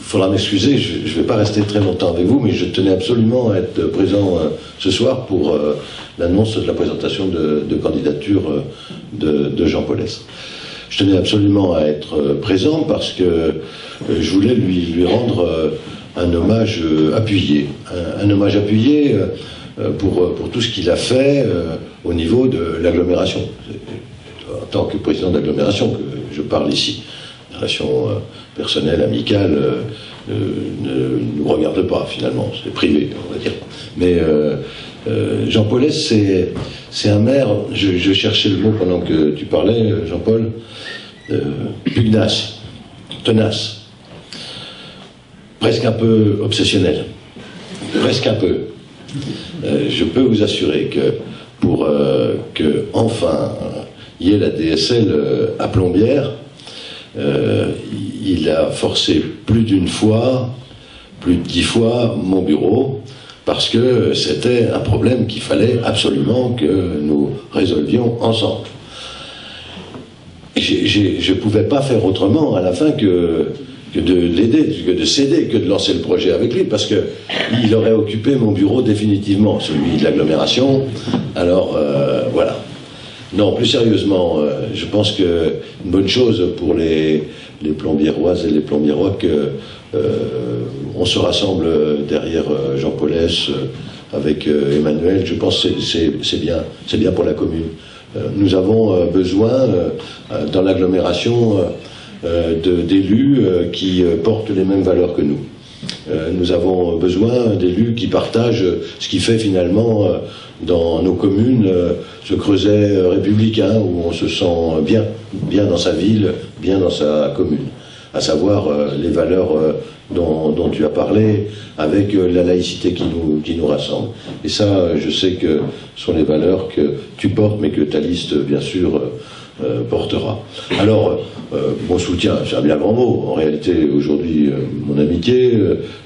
Faudra m'excuser, je ne vais pas rester très longtemps avec vous, mais je tenais absolument à être présent ce soir pour l'annonce de la présentation de candidature de Jean Paulès. Je tenais absolument à être présent parce que je voulais lui rendre un hommage appuyé. Un hommage appuyé pour tout ce qu'il a fait au niveau de l'agglomération. En tant que président d'agglomération que je parle ici. Les relations personnelles, amicales ne nous regardent pas finalement, c'est privé on va dire. Mais Jean Paulès c'est un maire, je cherchais le mot pendant que tu parlais Jean-Paul, pugnace, tenace, presque un peu obsessionnel, presque un peu. Je peux vous assurer que pour que enfin il y ait la DSL à Plombières, il a forcé plus d'une fois, plus de 10 fois mon bureau, parce que c'était un problème qu'il fallait absolument que nous résolvions ensemble. Je ne pouvais pas faire autrement à la fin que de l'aider, que de s'aider, que de lancer le projet avec lui, parce qu'il aurait occupé mon bureau définitivement, celui de l'agglomération. Alors voilà. Non, plus sérieusement, je pense qu'une bonne chose pour les Plombiéroises et les Plombiérois qu'on se rassemble derrière Jean Paulès avec Emmanuel. Je pense que c'est bien pour la commune. Nous avons besoin dans l'agglomération d'élus qui portent les mêmes valeurs que nous. Nous avons besoin d'élus qui partagent ce qui fait finalement dans nos communes ce creuset républicain où on se sent bien dans sa ville, bien dans sa commune. À savoir les valeurs dont tu as parlé, avec la laïcité qui nous rassemble. Et ça, je sais que ce sont les valeurs que tu portes, mais que ta liste, bien sûr, portera. Alors, mon soutien, c'est un bien grand mot. En réalité, aujourd'hui, mon amitié,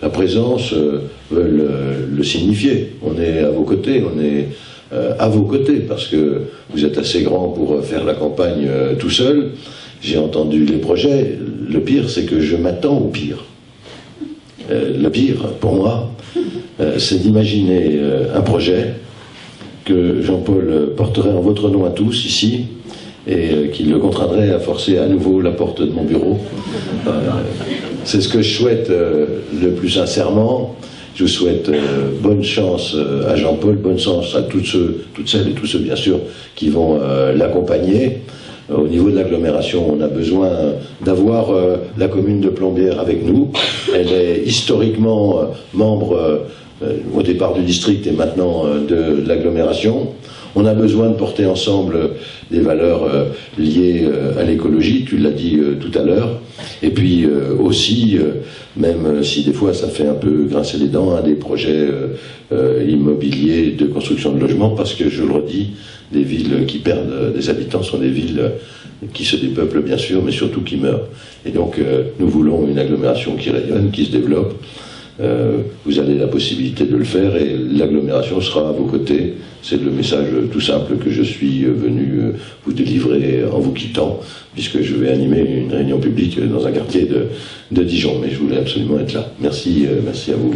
la présence veulent le signifier. On est à vos côtés, on est à vos côtés, parce que vous êtes assez grand pour faire la campagne tout seul. J'ai entendu les projets. Le pire, c'est que je m'attends au pire. Le pire, pour moi, c'est d'imaginer un projet que Jean-Paul porterait en votre nom à tous, ici, et qu'il le contraindrait à forcer à nouveau la porte de mon bureau. C'est ce que je souhaite le plus sincèrement. Je vous souhaite bonne chance à Jean-Paul, bonne chance à toutes celles et tous ceux, bien sûr, qui vont l'accompagner. Au niveau de l'agglomération, on a besoin d'avoir la commune de Plombières avec nous. Elle est historiquement membre au départ du district et maintenant de l'agglomération. On a besoin de porter ensemble des valeurs liées à l'écologie, tu l'as dit tout à l'heure. Et puis aussi, même si des fois ça fait un peu grincer les dents, des projets immobiliers de construction de logements, parce que je le redis, des villes qui perdent des habitants sont des villes qui se dépeuplent bien sûr, mais surtout qui meurent. Et donc nous voulons une agglomération qui rayonne, qui se développe. Vous avez la possibilité de le faire et l'agglomération sera à vos côtés. C'est le message tout simple que je suis venu vous délivrer en vous quittant, puisque je vais animer une réunion publique dans un quartier de Dijon. Mais je voulais absolument être là. Merci, merci à vous.